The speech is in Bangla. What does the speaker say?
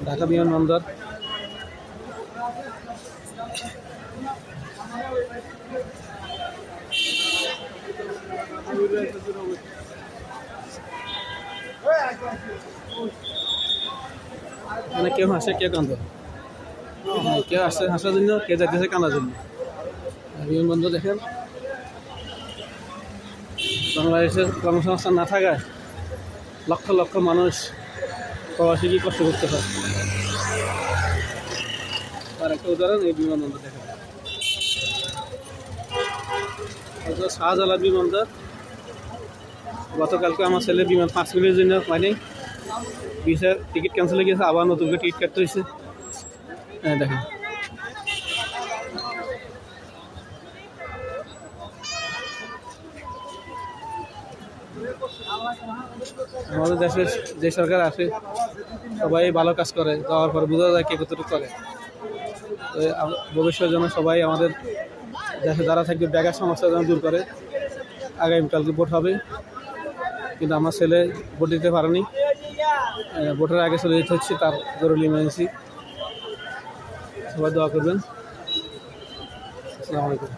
ঢাকা বিমানবন্দর। এখানে কেউ হাসে কেউ কান্দে, কেউ আসছে হাসার জন্য, কেউ যাইতেছে কান্দার জন্য। বিমানবন্দর দেখেন, বাংলাদেশের কর্মসংস্থান না থাকায় লক্ষ লক্ষ মানুষ প্রবাসী কি কষ্ট করতে হয়। আর একটা উদাহরণ এই বিমানবন্দর দেখেন, শাহজালাল বিমানবন্দর। গতকালকে আমার ছেলে বিমান 5 মিনিটের জন্য পাইনি, ভিসার টিকিট ক্যান্সেল হয়ে গেছে, আবার নতুন করে টিকিট কাটতে হয়েছে। হ্যাঁ দেখেন, আমাদের দেশের যে সরকার আছে সবাই ভালো কাজ করে, যাওয়ার পর বোঝা যায় কে কতটুকু করে। ভবিষ্যতের জন্য সবাই আমাদের দেশে যারা থাকবে ব্যাগের সমস্যা যেন দূর করে। আগামীকালকে ভোট হবে, কিন্তু আমার ছেলে ভোট দিতে পারেনি, ভোটের আগে চলে যেতে হচ্ছে, তার জরুরি ইমার্জেন্সি। সবাই দোয়া করবেন। আসসালামু আলাইকুম।